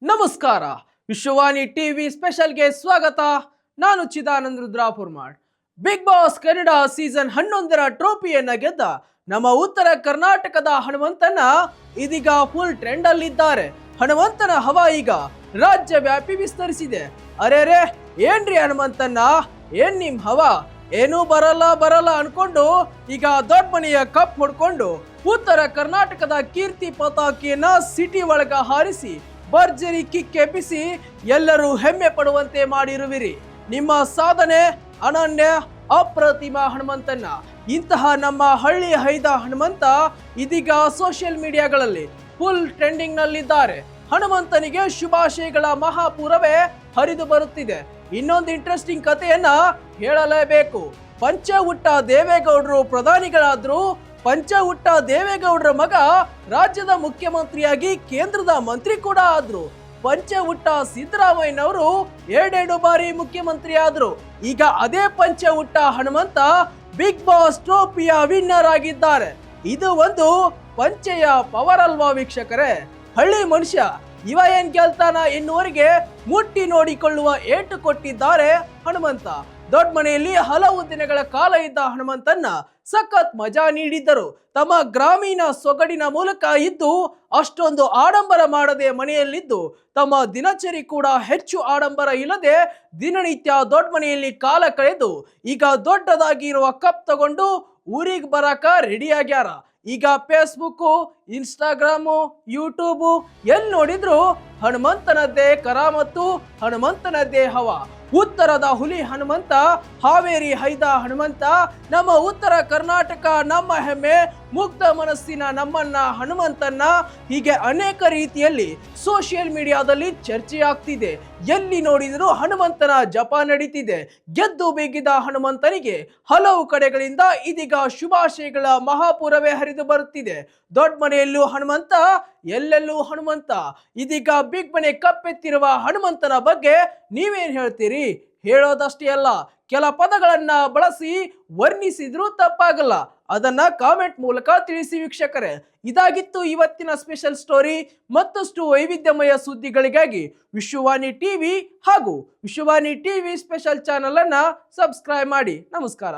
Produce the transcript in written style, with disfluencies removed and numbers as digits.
ನಮಸ್ಕಾರ. ವಿಶ್ವವಾಣಿ ಟಿವಿ ಸ್ಪೆಷಲ್ಗೆ ಸ್ವಾಗತ. ನಾನು ಚಿದಾನಂದ ರುದ್ರಾಪುರ್ಮಾಡ್. ಬಿಗ್ ಬಾಸ್ ಕನ್ನಡ ಸೀಸನ್ 11ರ ಟ್ರೋಫಿಯನ್ನ ಗೆದ್ದ ನಮ್ಮ ಉತ್ತರ ಕರ್ನಾಟಕದ ಹನುಮಂತನ ಇದೀಗ ಫುಲ್ ಟ್ರೆಂಡ್ ಅಲ್ಲಿದ್ದಾರೆ. ಹನುಮಂತನ ಹವಾ ಈಗ ರಾಜ್ಯ ವ್ಯಾಪಿ ವಿಸ್ತರಿಸಿದೆ. ಅರೆ ಏನ್ರಿ ಹನುಮಂತನ, ಏನ್ ನಿಮ್ ಹವಾ? ಏನೂ ಬರಲ್ಲ ಅನ್ಕೊಂಡು ಈಗ ದೊಡ್ಡ ಮನೆಯ ಕಪ್ ಹೊಡ್ಕೊಂಡು ಉತ್ತರ ಕರ್ನಾಟಕದ ಕೀರ್ತಿ ಪತಾಕಿಯನ್ನ ಸಿಟಿ ಒಳಗ ಹಾರಿಸಿ ಭರ್ಜರಿ ಕಿಕ್ ಎಬ್ಬಿಸಿ ಎಲ್ಲರೂ ಹೆಮ್ಮೆ ಪಡುವಂತೆ ಮಾಡಿರುವಿರಿ. ನಿಮ್ಮ ಸಾಧನೆ ಅನನ್ಯ, ಅಪ್ರತಿಮ ಹನುಮಂತನ. ಇಂತಹ ನಮ್ಮ ಹಳ್ಳಿ ಹೈದ ಹನುಮಂತ ಇದೀಗ ಸೋಷಿಯಲ್ ಮೀಡಿಯಾಗಳಲ್ಲಿ ಫುಲ್ ಟ್ರೆಂಡಿಂಗ್ ನಲ್ಲಿದ್ದಾರೆ. ಹನುಮಂತನಿಗೆ ಶುಭಾಶಯಗಳ ಮಹಾಪೂರವೇ ಹರಿದು ಬರುತ್ತಿದೆ. ಇನ್ನೊಂದು ಇಂಟ್ರೆಸ್ಟಿಂಗ್ ಕಥೆಯನ್ನ ಹೇಳಲೇಬೇಕು. ಪಂಚ ಹುಟ್ಟ ದೇವೇಗೌಡರು ಪ್ರಧಾನಿಗಳಾದ್ರು, ಪಂಚ ಹುಟ್ಟ ದೇವೇಗೌಡರ ಮಗ ರಾಜ್ಯದ ಮುಖ್ಯಮಂತ್ರಿಯಾಗಿ ಕೇಂದ್ರದ ಮಂತ್ರಿ ಕೂಡ ಆದ್ರು. ಪಂಚ ಹುಟ್ಟ ಸಿದ್ದರಾಮಯ್ಯನವರು 2 ಬಾರಿ ಮುಖ್ಯಮಂತ್ರಿ ಆದ್ರು. ಈಗ ಅದೇ ಪಂಚ ಹುಟ್ಟ ಹನುಮಂತ ಬಿಗ್ ಬಾಸ್ ಟ್ರೋಫಿಯ ವಿನ್ನರ್ ಆಗಿದ್ದಾರೆ. ಇದು ಒಂದು ಪಂಚೆಯ ಪವರ್ ಅಲ್ವಾ ವೀಕ್ಷಕರೇ? ಹಳ್ಳಿ ಮನುಷ್ಯ ಇವ ಏನ್ ಗೆಲ್ತಾನ ಎನ್ನುವರಿಗೆ ಮುಟ್ಟಿ ನೋಡಿಕೊಳ್ಳುವ ಏಟು ಕೊಟ್ಟಿದ್ದಾರೆ ಹನುಮಂತ. ದೊಡ್ಡ ಮನೆಯಲ್ಲಿ ಹಲವು ದಿನಗಳ ಕಾಲ ಇದ್ದ ಹನುಮಂತನ್ನ ಸಖತ್ ಮಜಾ ನೀಡಿದ್ದರು. ತಮ್ಮ ಗ್ರಾಮೀಣ ಸೊಗಡಿನ ಮೂಲಕ ಇದ್ದು ಅಷ್ಟೊಂದು ಆಡಂಬರ ಮಾಡದೆ ಮನೆಯಲ್ಲಿದ್ದು ತಮ್ಮ ದಿನಚರಿ ಕೂಡ ಹೆಚ್ಚು ಆಡಂಬರ ಇಲ್ಲದೆ ದಿನನಿತ್ಯ ದೊಡ್ಡ ಮನೆಯಲ್ಲಿ ಕಾಲ ಕಳೆದು ಈಗ ದೊಡ್ಡದಾಗಿ ಇರುವ ಕಪ್ ತಗೊಂಡು ಊರಿಗೆ ಬರಾಕ ರೆಡಿ ಆಗ್ಯಾರ. ಈಗ ಫೇಸ್ಬುಕ್, ಇನ್ಸ್ಟಾಗ್ರಾಮು, ಯೂಟ್ಯೂಬು ಎಲ್ಲಿ ನೋಡಿದ್ರು ಹನುಮಂತನದ್ದೇ ಕರಾಮತ್ತು, ಹನುಮಂತನದ್ದೇ ಹವಾ. ಉತ್ತರದ ಹುಲಿ ಹನುಮಂತ, ಹಾವೇರಿ ಹೈದ ಹನುಮಂತ, ನಮ್ಮ ಉತ್ತರ ಕರ್ನಾಟಕ ನಮ್ಮ ಹೆಮ್ಮೆ, ಮುಗ್ಧ ಮನಸ್ಸಿನ ನಮ್ಮನ್ನ ಹನುಮಂತನ್ನ, ಹೀಗೆ ಅನೇಕ ರೀತಿಯಲ್ಲಿ ಸೋಷಿಯಲ್ ಮೀಡಿಯಾದಲ್ಲಿ ಚರ್ಚೆ ಆಗ್ತಿದೆ. ಎಲ್ಲಿ ನೋಡಿದರೂ ಹನುಮಂತನ ಜಪ ನಡೀತಿದೆ. ಗೆದ್ದು ಬೀಗಿದ ಹನುಮಂತನಿಗೆ ಹಲವು ಕಡೆಗಳಿಂದ ಇದೀಗ ಶುಭಾಶಯಗಳ ಮಹಾಪೂರವೇ ಹರಿದು ಬರುತ್ತಿದೆ. ದೊಡ್ಡ ಮನೆಯಲ್ಲೂ ಹನುಮಂತ, ಎಲ್ಲೆಲ್ಲೂ ಹನುಮಂತ. ಇದೀಗ ಬಿಗ್ ಮನೆ ಕಪ್ಪೆತ್ತಿರುವ ಹನುಮಂತನ ಬಗ್ಗೆ ನೀವೇನ್ ಹೇಳ್ತೀರಿ? ಹೇಳೋದಷ್ಟೇ ಅಲ್ಲ, ಕೆಲ ಪದಗಳನ್ನ ಬಳಸಿ ವರ್ಣಿಸಿದ್ರೂ ತಪ್ಪಾಗಲ್ಲ. ಅದನ್ನ ಕಾಮೆಂಟ್ ಮೂಲಕ ತಿಳಿಸಿ ವೀಕ್ಷಕರೇ. ಇದಾಗಿತ್ತು ಇವತ್ತಿನ ಸ್ಪೆಷಲ್ ಸ್ಟೋರಿ. ಮತ್ತಷ್ಟು ವೈವಿಧ್ಯಮಯ ಸುದ್ದಿಗಳಿಗಾಗಿ ವಿಶ್ವವಾಣಿ ಟಿವಿ ಹಾಗೂ ವಿಶ್ವವಾಣಿ ಟಿವಿ ಸ್ಪೆಷಲ್ ಚಾನೆಲ್ ಅನ್ನ ಸಬ್ಸ್ಕ್ರೈಬ್ ಮಾಡಿ. ನಮಸ್ಕಾರ.